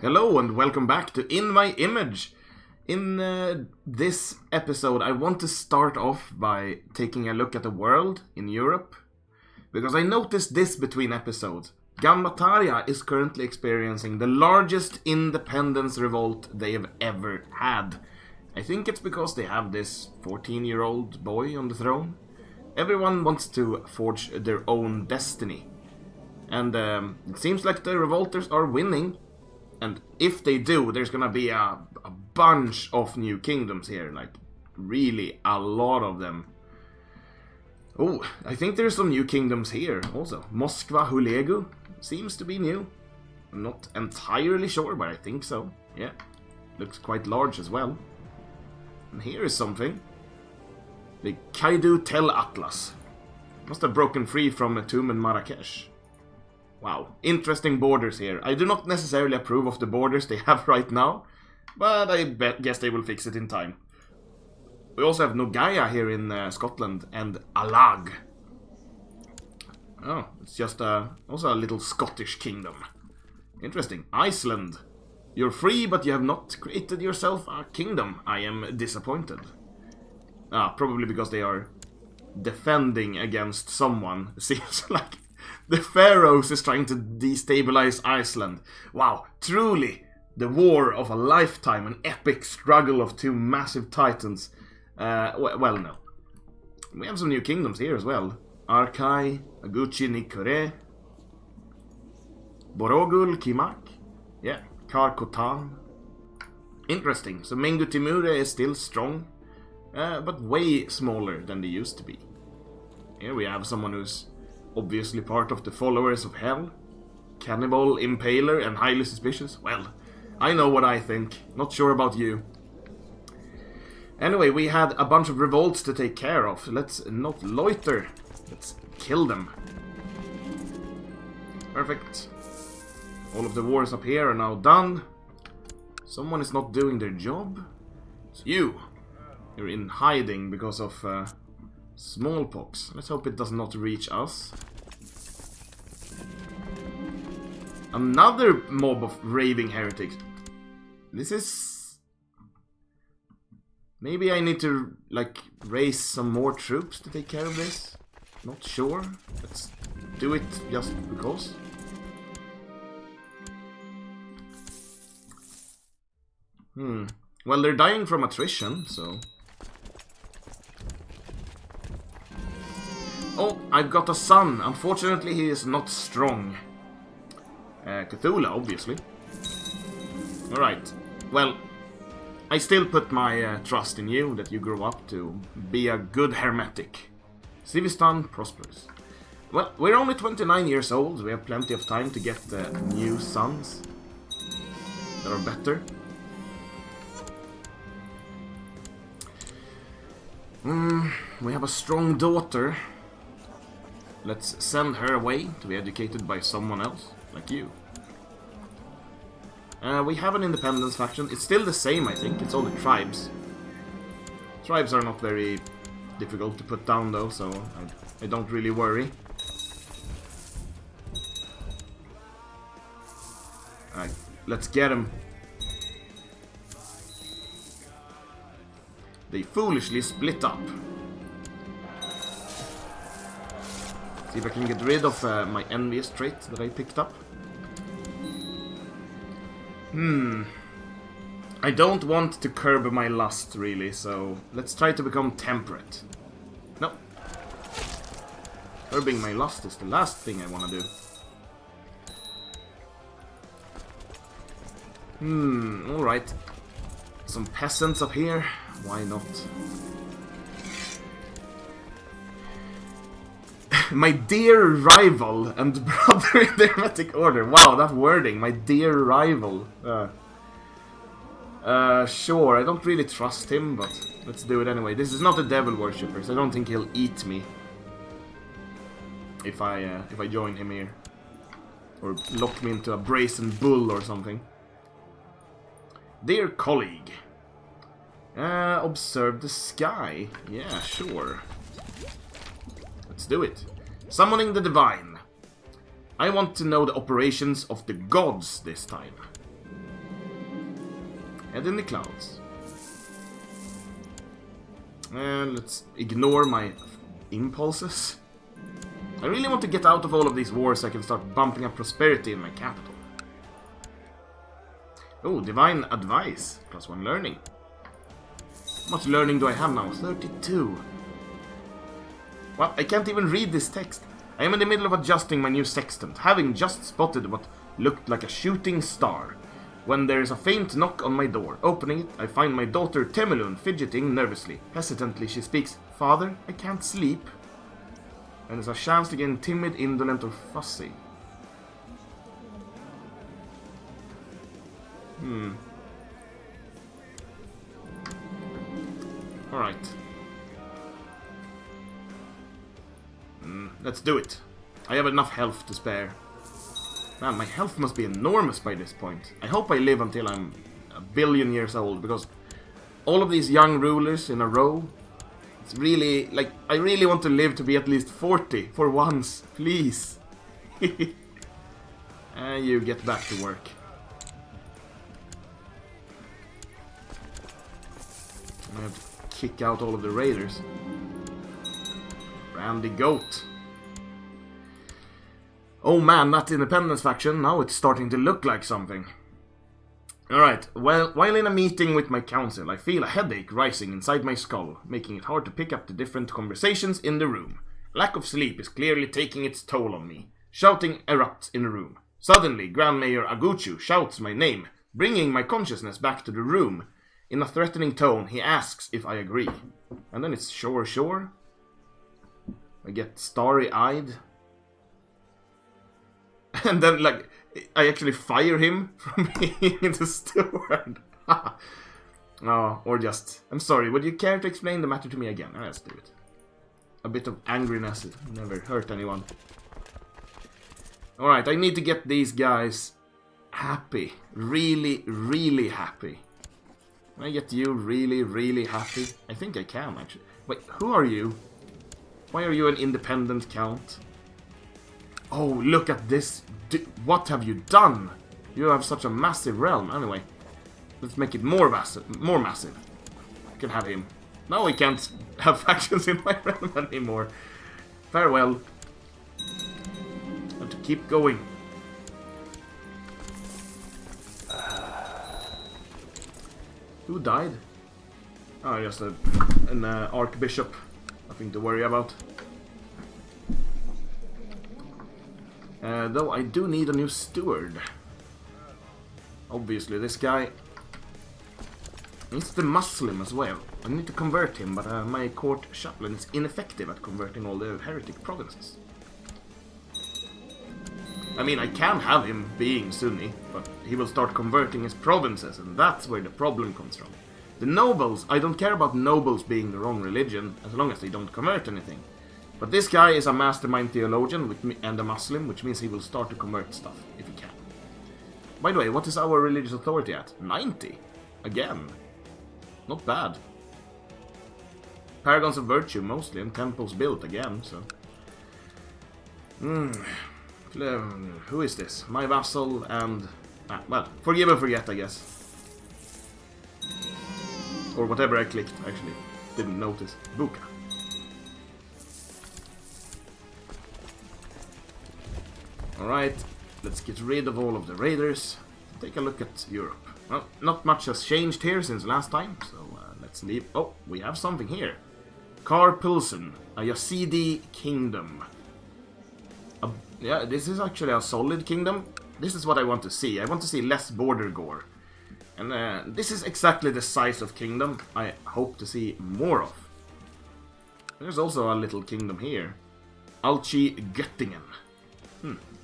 Hello and welcome back to In My Image. In this episode I want to start off by taking a look at the world in Europe, because I noticed this between episodes. Gambataria is currently experiencing the largest independence revolt they have ever had. I think it's because they have this 14-year-old boy on the throne. Everyone wants to forge their own destiny. And it seems like the revolters are winning. And if they do, there's gonna be a bunch of new kingdoms here. Like, really a lot of them. Oh, I think there's some new kingdoms here also. Moskva Hulegu seems to be new. I'm not entirely sure, but I think so. Yeah, looks quite large as well. And here is something. The CK2 Tel Atlas. Must have broken free from a tomb in Marrakesh. Wow, interesting borders here. I do not necessarily approve of the borders they have right now, but I guess they will fix it in time. We also have Nogaya here in Scotland, and Alag. Oh, it's just also a little Scottish kingdom. Interesting. Iceland. You're free, but you have not created yourself a kingdom. I am disappointed. Probably because they are defending against someone. Seems like the Pharaohs is trying to destabilize Iceland. Wow, truly the war of a lifetime, an epic struggle of two massive titans. Well, no. We have some new kingdoms here as well. Arkai, Aguchi Nikore, Borogul Kimak, yeah, Karkotan. Interesting, so Mengu Timure is still strong, but way smaller than they used to be. Here we have someone who's obviously part of the followers of Hell. Cannibal, Impaler, and highly suspicious. Well, I know what I think. Not sure about you. Anyway, we had a bunch of revolts to take care of. Let's not loiter. Let's kill them. Perfect. All of the wars up here are now done. Someone is not doing their job. It's you. You're in hiding because of smallpox. Let's hope it does not reach us. Another mob of raving heretics. This is... Maybe I need to, like, raise some more troops to take care of this. Not sure. Let's do it just because. Well, they're dying from attrition, so... Oh, I've got a son. Unfortunately, he is not strong. Cthulhu, obviously. Alright. Well, I still put my trust in you, that you grow up to be a good hermetic. Civistan prospers. Well, we're only 29 years old. We have plenty of time to get new sons that are better. We have a strong daughter. Let's send her away to be educated by someone else, like you. We have an independence faction. It's still the same, I think. It's all the tribes. Tribes are not very difficult to put down, though, so I don't really worry. Alright, let's get him. They foolishly split up. See if I can get rid of my envious trait that I picked up. I don't want to curb my lust, really, so let's try to become temperate. No. Curbing my lust is the last thing I want to do. Alright. Some peasants up here. Why not? My dear rival and brother in the Hermetic Order. Wow, that wording. My dear rival. Sure, I don't really trust him, but let's do it anyway. This is not a devil worshipper, so I don't think he'll eat me if I join him here. Or lock me into a brazen bull or something. Dear colleague. Observe the sky. Yeah, sure. Let's do it. Summoning the divine. I want to know the operations of the gods this time. Head in the clouds. And let's ignore my impulses. I really want to get out of all of these wars so I can start bumping up prosperity in my capital. Oh, divine advice. +1 learning. How much learning do I have now? 32. Well, I can't even read this text. I am in the middle of adjusting my new sextant, having just spotted what looked like a shooting star, when there is a faint knock on my door. Opening it, I find my daughter Temelun fidgeting nervously. Hesitantly, she speaks, "Father, I can't sleep." And there's a chance to get timid, indolent, or fussy. Alright. Let's do it. I have enough health to spare. Man, my health must be enormous by this point. I hope I live until I'm a billion years old, because all of these young rulers in a row, it's really, like, I really want to live to be at least 40 for once. Please. And you get back to work. I have to kick out all of the raiders. Randy Goat. Oh man, that independence faction, now it's starting to look like something. Alright, well, while in a meeting with my council, I feel a headache rising inside my skull, making it hard to pick up the different conversations in the room. Lack of sleep is clearly taking its toll on me. Shouting erupts in the room. Suddenly, Grand Mayor Aguchu shouts my name, bringing my consciousness back to the room. In a threatening tone, he asks if I agree. And then it's sure. I get starry-eyed. And then, like, I actually fire him from being the steward. Oh, or just, I'm sorry, would you care to explain the matter to me again? Oh, let's do it. A bit of angriness never hurt anyone. Alright, I need to get these guys happy. Really, really happy. Can I get you really, really happy? I think I can, actually. Wait, who are you? Why are you an independent count? Oh, look at this. What have you done? You have such a massive realm. Anyway, let's make it more massive. I can have him. Now we can't have factions in my realm anymore. Farewell. I have to keep going. Who died? Oh, just an archbishop. Nothing to worry about. Though I do need a new steward. Obviously, this guy needs the Muslim as well. I need to convert him, but my court chaplain is ineffective at converting all the heretic provinces. I mean, I can have him being Sunni, but he will start converting his provinces, and that's where the problem comes from. The nobles, I don't care about nobles being the wrong religion, as long as they don't convert anything. But this guy is a mastermind theologian and a Muslim, which means he will start to convert stuff, if he can. By the way, what is our religious authority at? 90? Again. Not bad. Paragons of virtue, mostly, and temples built again, so... Who is this? My vassal and... well, forgive and forget, I guess. Or whatever I clicked, actually. Didn't notice. Buka. Alright, let's get rid of all of the raiders. Take a look at Europe. Well, not much has changed here since last time, so let's leave. Oh, we have something here. Karpulsen, a Yazidi kingdom. Yeah, this is actually a solid kingdom. This is what I want to see. I want to see less border gore. And this is exactly the size of kingdom I hope to see more of. There's also a little kingdom here. Alchi Göttingen.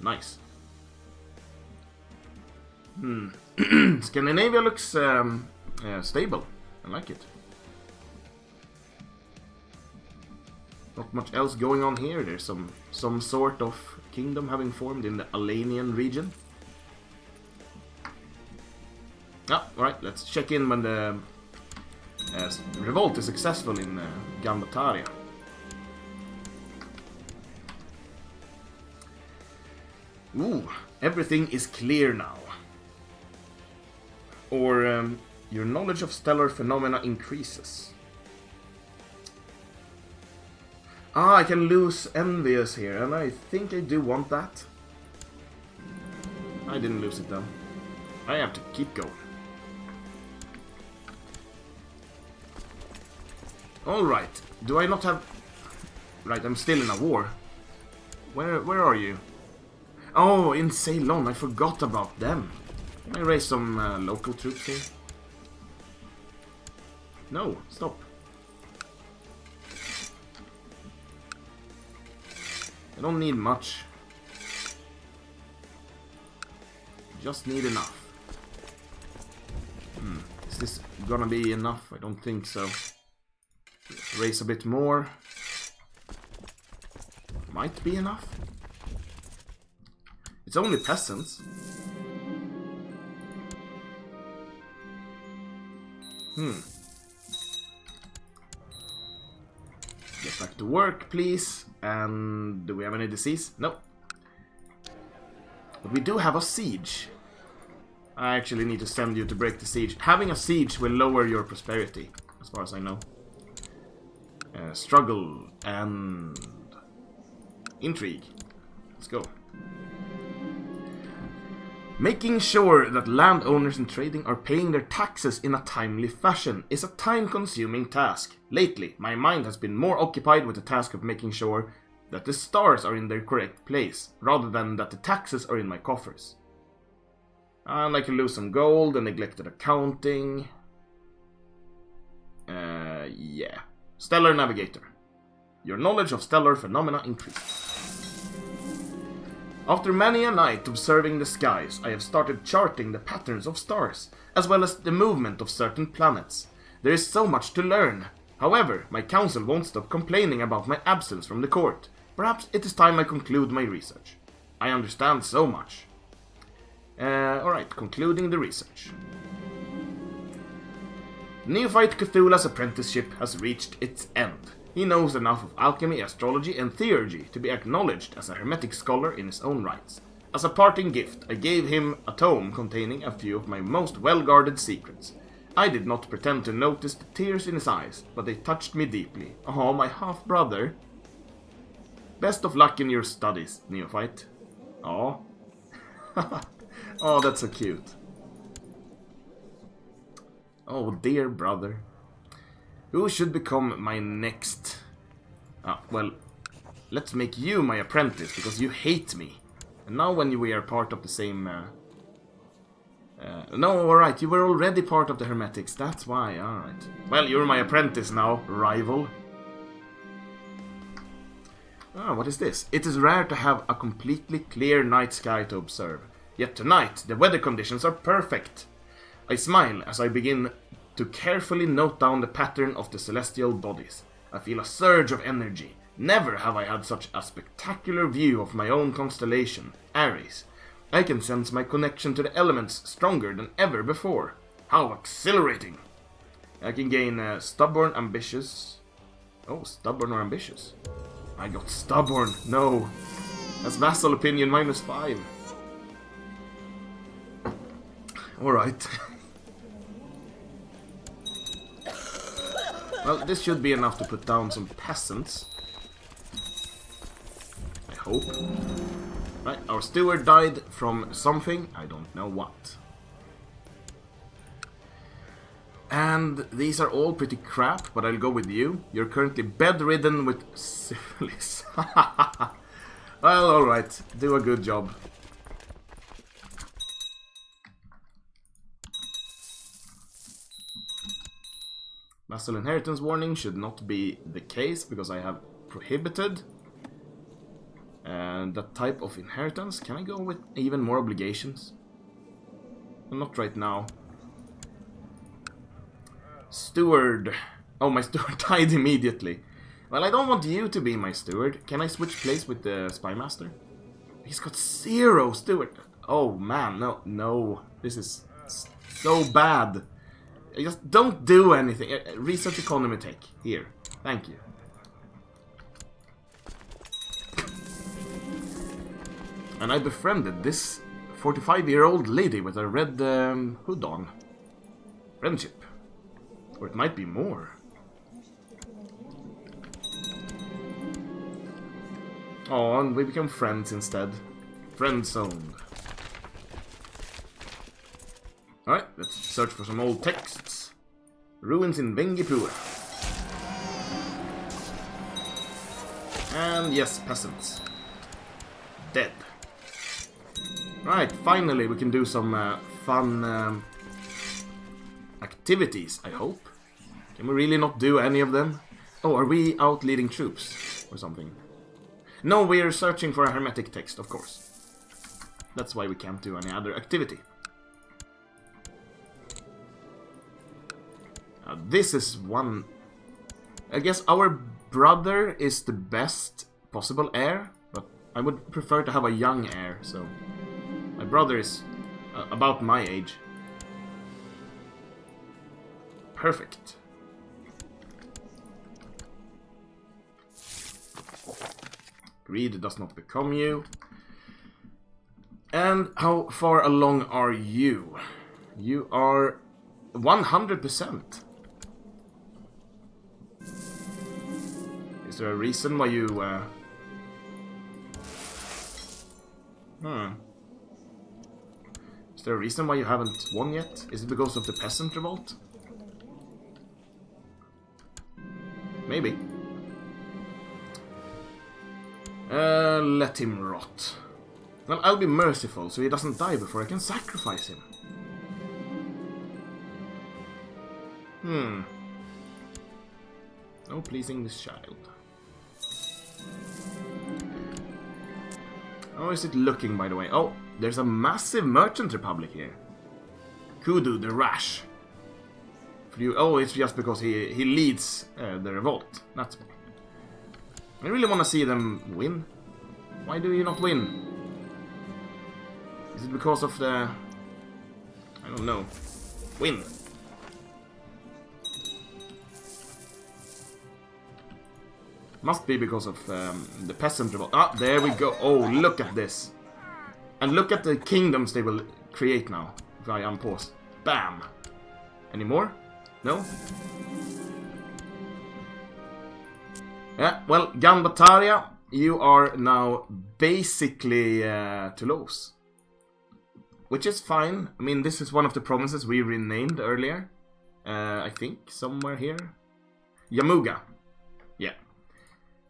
Nice. Scandinavia looks stable. I like it. Not much else going on here. There's some sort of kingdom having formed in the Alanian region. Alright, let's check in when the revolt is successful in Gambataria. Ooh, everything is clear now. Or Your knowledge of stellar phenomena increases. Ah, I can lose envious here, and I think I do want that. I didn't lose it though. I have to keep going. Alright, do I not have... Right, I'm still in a war. Where are you? Oh, in Ceylon, I forgot about them. Can I raise some local troops here? No, stop. I don't need much. Just need enough. Is this gonna be enough? I don't think so. Raise a bit more. Might be enough. It's only peasants. Get back to work, please. And do we have any disease? No. But we do have a siege. I actually need to send you to break the siege. Having a siege will lower your prosperity, as far as I know. Struggle and intrigue. Let's go. Making sure that landowners and trading are paying their taxes in a timely fashion is a time-consuming task. Lately, my mind has been more occupied with the task of making sure that the stars are in their correct place, rather than that the taxes are in my coffers. And I can lose some gold and neglected accounting. Yeah. Stellar Navigator. Your knowledge of stellar phenomena increases. After many a night observing the skies, I have started charting the patterns of stars, as well as the movement of certain planets. There is so much to learn. However, my council won't stop complaining about my absence from the court. Perhaps it is time I conclude my research. I understand so much. Alright, concluding the research. Neophyte Cthulhu's apprenticeship has reached its end. He knows enough of alchemy, astrology, and theurgy to be acknowledged as a hermetic scholar in his own rights. As a parting gift, I gave him a tome containing a few of my most well-guarded secrets. I did not pretend to notice the tears in his eyes, but they touched me deeply. Oh, my half-brother. Best of luck in your studies, Neophyte. Oh. Oh, that's so cute. Oh, dear brother. Who should become my next... well, let's make you my apprentice, because you hate me. And now when we are part of the same... no, alright, you were already part of the Hermetics, that's why, alright. Well, you're my apprentice now, rival. What is this? It is rare to have a completely clear night sky to observe. Yet tonight, the weather conditions are perfect. I smile as I begin to carefully note down the pattern of the celestial bodies. I feel a surge of energy. Never have I had such a spectacular view of my own constellation, Aries. I can sense my connection to the elements stronger than ever before. How exhilarating! I can gain stubborn, ambitious... Oh, stubborn or ambitious? I got stubborn, no. That's vassal opinion -5. Alright. Well, this should be enough to put down some peasants. I hope. Right, our steward died from something. I don't know what. And these are all pretty crap, but I'll go with you. You're currently bedridden with syphilis. Well, alright. Do a good job. Vassal inheritance warning should not be the case, because I have prohibited that type of inheritance. Can I go with even more obligations? Well, not right now. Steward. Oh, my steward died immediately. Well, I don't want you to be my steward. Can I switch place with the spy master? He's got 0 steward. Oh man, no. This is so bad. Just don't do anything. Research economy tech. Here. Thank you. And I befriended this 45-year-old lady with a red hood on. Friendship. Or it might be more. Oh, and we become friends instead. Friend zoned. Alright, let's search for some old texts. Ruins in Vengipura. And yes, peasants. Dead. Right, finally we can do some fun activities, I hope. Can we really not do any of them? Oh, are we out leading troops? Or something? No, we are searching for a hermetic text, of course. That's why we can't do any other activity. This is one... I guess our brother is the best possible heir, but I would prefer to have a young heir, so... My brother is about my age. Perfect. Greed does not become you. And how far along are you? You are 100%. Is there a reason why you... Is there a reason why you haven't won yet? Is it because of the peasant revolt? Maybe. Let him rot. Well, I'll be merciful so he doesn't die before I can sacrifice him. No pleasing this child. How is it looking, by the way? Oh, there's a massive merchant republic here. Kudu the Rash. Oh, it's just because he leads the revolt. That's why. I really want to see them win. Why do you not win? Is it because of the... I don't know. Win. Must be because of the peasant revolt. Ah, there we go. Oh, look at this. And look at the kingdoms they will create now. If I unpause. Bam. Any more? No? Yeah, well, Ganbataria, you are now basically Toulouse. Which is fine. I mean, this is one of the provinces we renamed earlier. I think, somewhere here. Yamuga. Yeah.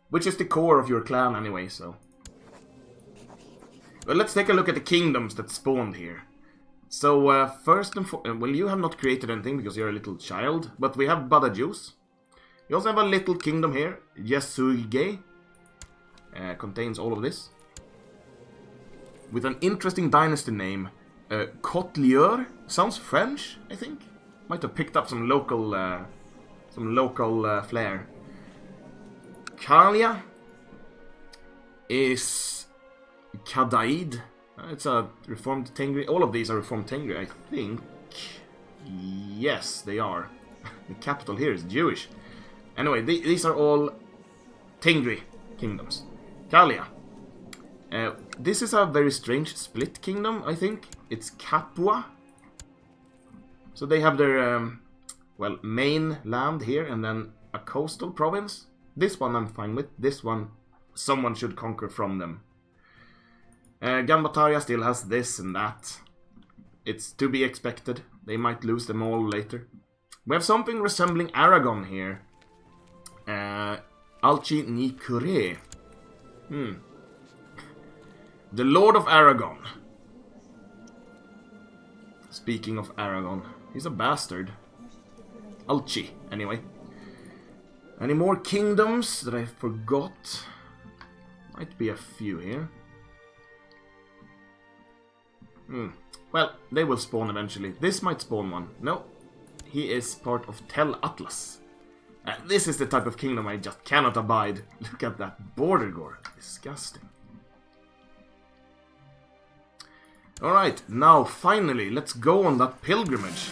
Which is the core of your clan anyway, so... Well, let's take a look at the kingdoms that spawned here. So, first and foremost... Well, you have not created anything because you're a little child. But we have Badajus. We also have a little kingdom here. Yasuge. Contains all of this. With an interesting dynasty name. Cotelier. Sounds French, I think. Might have picked up some local flair. Kalia is Kadaid. It's a reformed Tengri. All of these are reformed Tengri, I think. Yes, they are. The capital here is Jewish. Anyway, these are all Tengri kingdoms. Kalia. This is a very strange split kingdom, I think. It's Capua. So they have their, well, main land here and then a coastal province. This one I'm fine with. This one, someone should conquer from them. Ganbataria still has this and that. It's to be expected. They might lose them all later. We have something resembling Aragon here. Alchi Nikure. The Lord of Aragon. Speaking of Aragon, he's a bastard. Alchi, anyway. Any more kingdoms that I forgot? Might be a few here. Well, they will spawn eventually. This might spawn one. No, he is part of Tel Atlas. This is the type of kingdom I just cannot abide. Look at that border gore. Disgusting. Alright, now finally, let's go on that pilgrimage.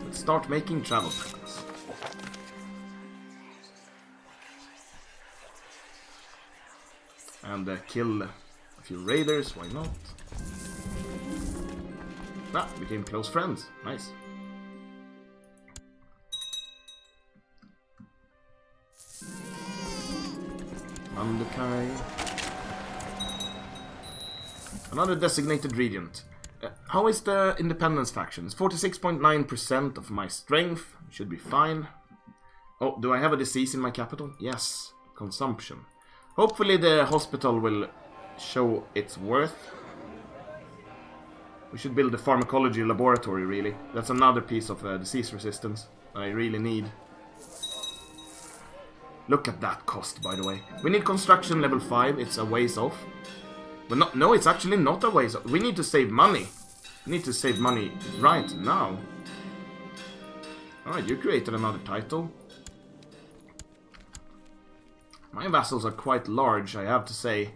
Let's start making travel plans. And kill a few raiders, why not? Ah, became close friends. Nice. Andukai. Another designated regent. How is the independence faction? It's 46.9% of my strength. Should be fine. Oh, do I have a disease in my capital? Yes. Consumption. Hopefully the hospital will show its worth. We should build a pharmacology laboratory, really. That's another piece of disease resistance that I really need. Look at that cost, by the way. We need construction level 5. It's a ways off. But no, it's actually not a ways off. We need to save money. We need to save money right now. Alright, you created another title. My vassals are quite large, I have to say.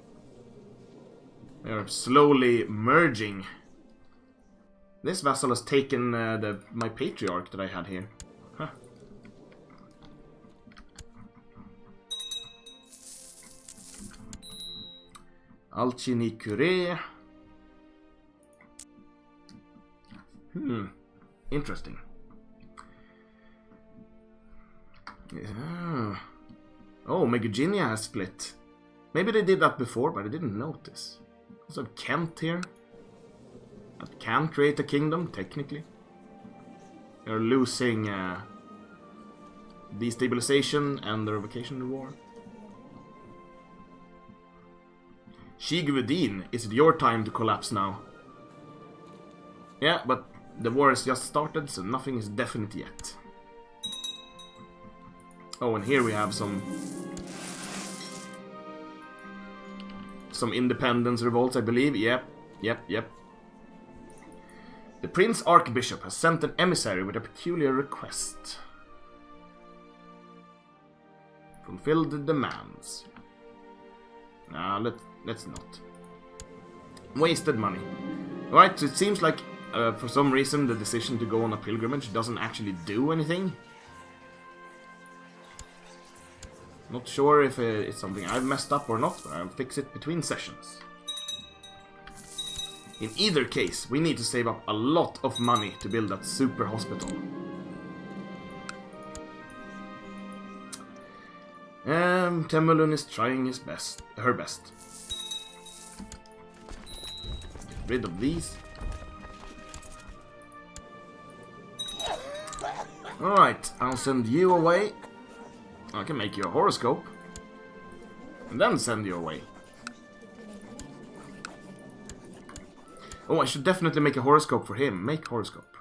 They are slowly merging. This vassal has taken my patriarch that I had here. Huh. Alchini Cure. Interesting. Yeah. Oh, Megaginia has split. Maybe they did that before, but I didn't notice. Also Kent here. That can create a kingdom, technically. They're losing destabilization and the revocation war. Shigvudin, is it your time to collapse now? Yeah, but the war has just started, so nothing is definite yet. Oh, and here we have some independence revolts, I believe. Yep. The Prince Archbishop has sent an emissary with a peculiar request. Fulfill the demands. Nah, let's not. Wasted money. Alright, so it seems like for some reason the decision to go on a pilgrimage doesn't actually do anything. Not sure if it's something I've messed up or not, but I'll fix it between sessions. In either case, we need to save up a lot of money to build that super hospital. Temulun is trying her best. Get rid of these. Alright, I'll send you away. I can make you a horoscope. And then send you away. Oh, I should definitely make a horoscope for him. Make horoscope.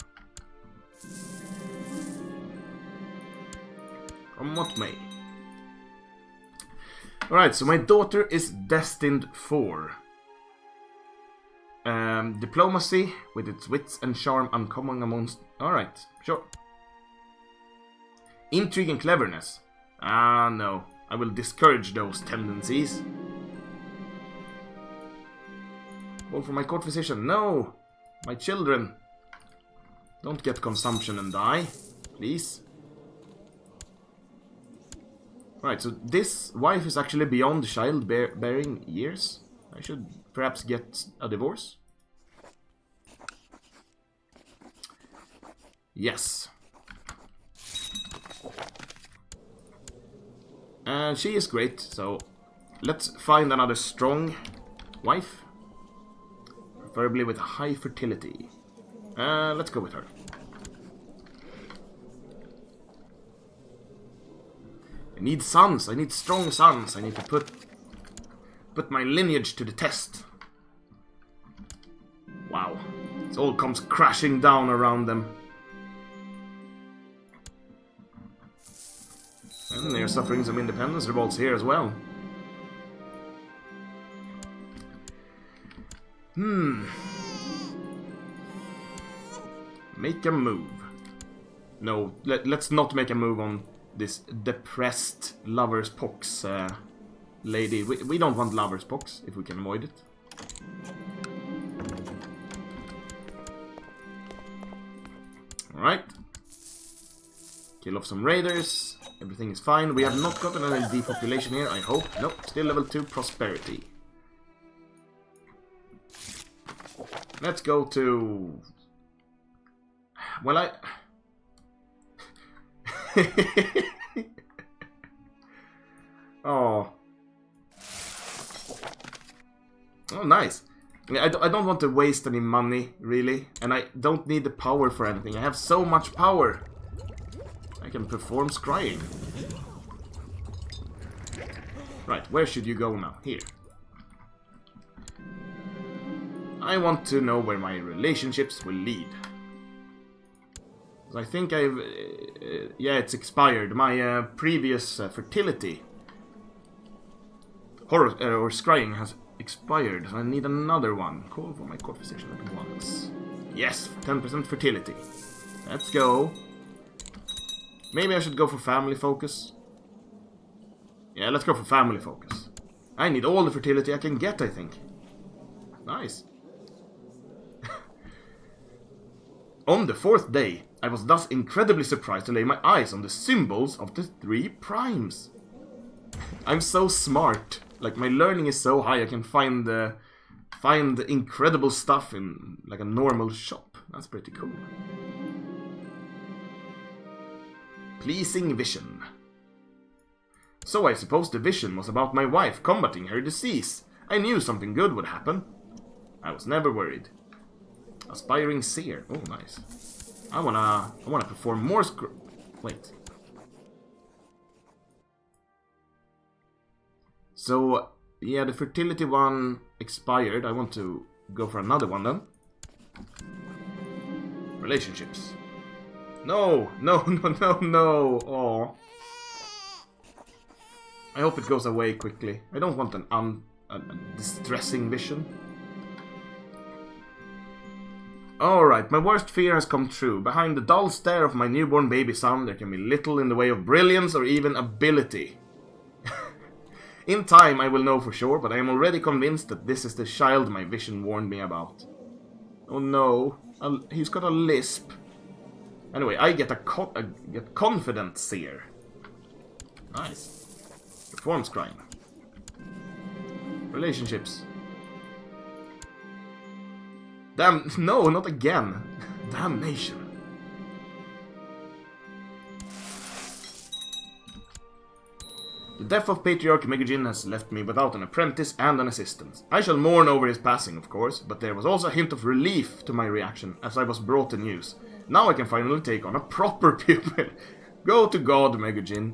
From what may. Alright, so my daughter is destined for diplomacy with its wits and charm uncommon amongst... Alright, sure. Intrigue and cleverness. Ah, no. I will discourage those tendencies. All for my court physician. No! My children. Don't get consumption and die. Please. Right, so this wife is actually beyond childbearing years. I should perhaps get a divorce. Yes. And she is great, so let's find another strong wife. Preferably with high fertility. Let's go with her. I need sons. I need strong sons. I need to put my lineage to the test. Wow. It all comes crashing down around them. And they're suffering some independence revolts here as well. Make a move. No, let's not make a move on this depressed lover's pox lady. We don't want lover's pox if we can avoid it. Alright. Kill off some raiders. Everything is fine. We have not gotten any depopulation here, I hope. Nope, still level 2 prosperity. Let's go to... Well, Oh. Oh, nice. I don't want to waste any money, really. And I don't need the power for anything. I have so much power. I can perform scrying. Right, where should you go now? Here. I want to know where my relationships will lead. I think I've... yeah, it's expired. My previous fertility or scrying has expired. So I need another one. Call for my court physician at once. Yes, 10% fertility. Let's go. Maybe I should go for family focus. Yeah, let's go for family focus. I need all the fertility I can get, I think. Nice. On the 4th day, I was thus incredibly surprised to lay my eyes on the symbols of the 3 primes. I'm so smart. Like, my learning is so high, I can find incredible stuff in, like, a normal shop. That's pretty cool. Pleasing vision. So I suppose the vision was about my wife combating her disease. I knew something good would happen. I was never worried. Aspiring seer. Oh, nice. I wanna perform more wait. So, yeah, the fertility one expired. I want to go for another one then. Relationships. No, no, no, no, no. Aw. I hope it goes away quickly. I don't want a distressing vision. Alright, my worst fear has come true. Behind the dull stare of my newborn baby son, there can be little in the way of brilliance or even ability. In time, I will know for sure, but I am already convinced that this is the child my vision warned me about. Oh no, he's got a lisp. Anyway, I get get confident seer. Nice. Performs crime. Relationships. Damn, no, not again. Damnation. The death of Patriarch Megajin has left me without an apprentice and an assistant. I shall mourn over his passing, of course, but there was also a hint of relief to my reaction as I was brought the news. Now I can finally take on a proper pupil. Go to God, Megajin.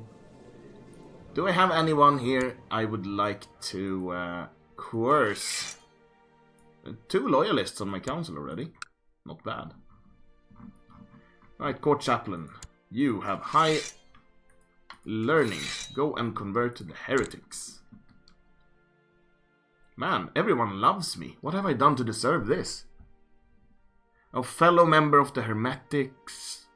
Do I have anyone here I would like to coerce? 2 loyalists on my council already. Not bad. Right, Court Chaplain. You have high learning. Go and convert to the heretics. Man, everyone loves me. What have I done to deserve this? A fellow member of the hermetics.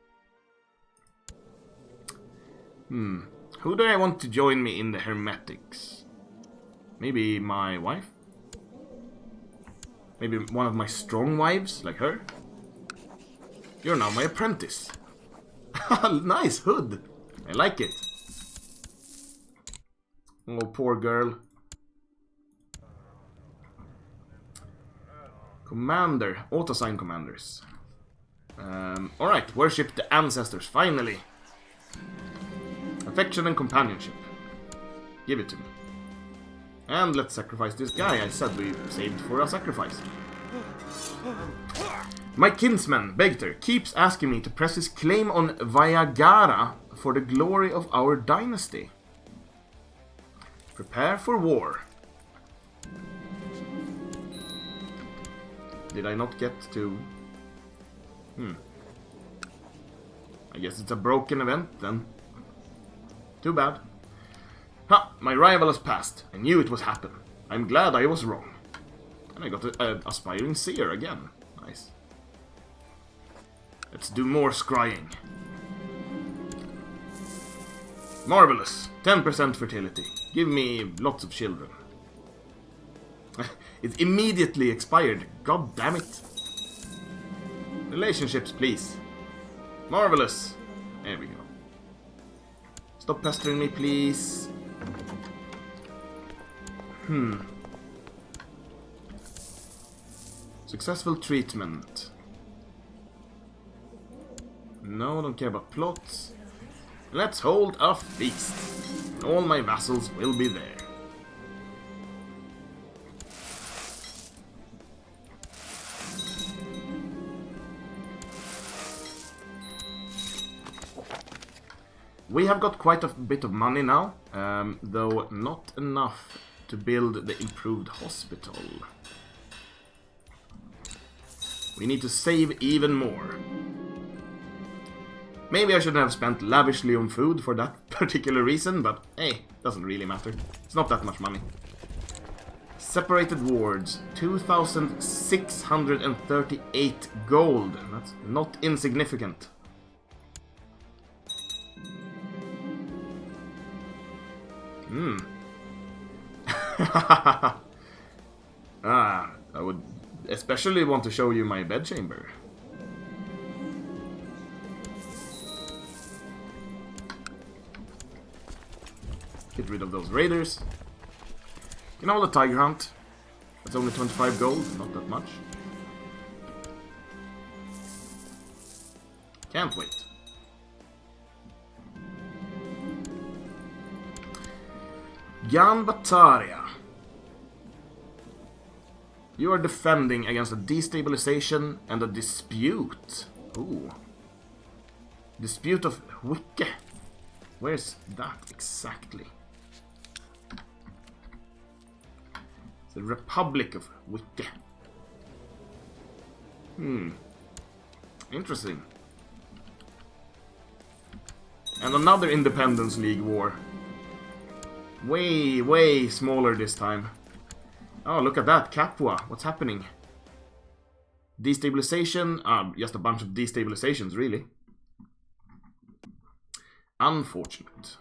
Who do I want to join me in the hermetics? Maybe my wife? Maybe one of my strong wives, like her? You're now my apprentice. Nice hood. I like it. Oh, poor girl. Commander. Auto-assign commanders. Alright, worship the ancestors, finally. Affection and companionship. Give it to me. And let's sacrifice this guy I said we saved for a sacrifice. My kinsman, Begter, keeps asking me to press his claim on Viagara for the glory of our dynasty. Prepare for war. Did I not get to... I guess it's a broken event then. Too bad. Ha! My rival has passed. I knew it would happen. I'm glad I was wrong. And I got an aspiring seer again. Nice. Let's do more scrying. Marvelous. 10% fertility. Give me lots of children. It immediately expired. God damn it. Relationships, please. Marvelous. There we go. Stop pestering me, please. Successful treatment. No, don't care about plots. Let's hold a feast. All my vassals will be there. we have got quite a bit of money now, though not enough to build the improved hospital. We need to save even more. Maybe I shouldn't have spent lavishly on food for that particular reason, but hey, doesn't really matter. It's not that much money. Separated wards, 2,638 gold. That's not insignificant. I would especially want to show you my bedchamber. Get rid of those raiders. You know, the tiger hunt. That's only 25 gold, not that much. Can't wait. Gan Bataria. You are defending against a destabilization and a dispute. Ooh. Dispute of Wicke. Where's that exactly? The Republic of Wicke. Interesting. And another Independence League war. Way, way smaller this time. Oh, look at that. Capua. What's happening? Destabilization. Just a bunch of destabilizations, really. Unfortunate.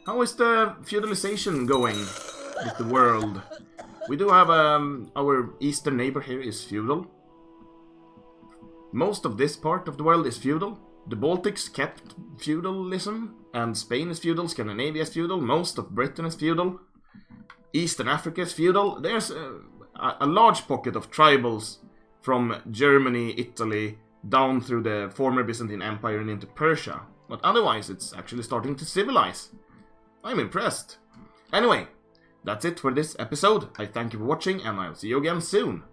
How is the feudalization going with the world? We do have our eastern neighbor here is feudal. Most of this part of the world is feudal. The Baltics kept feudalism, and Spain is feudal, Scandinavia is feudal, most of Britain is feudal, Eastern Africa is feudal. There's a large pocket of tribals from Germany, Italy, down through the former Byzantine Empire and into Persia. But otherwise, it's actually starting to civilize. I'm impressed. Anyway, that's it for this episode. I thank you for watching, and I'll see you again soon.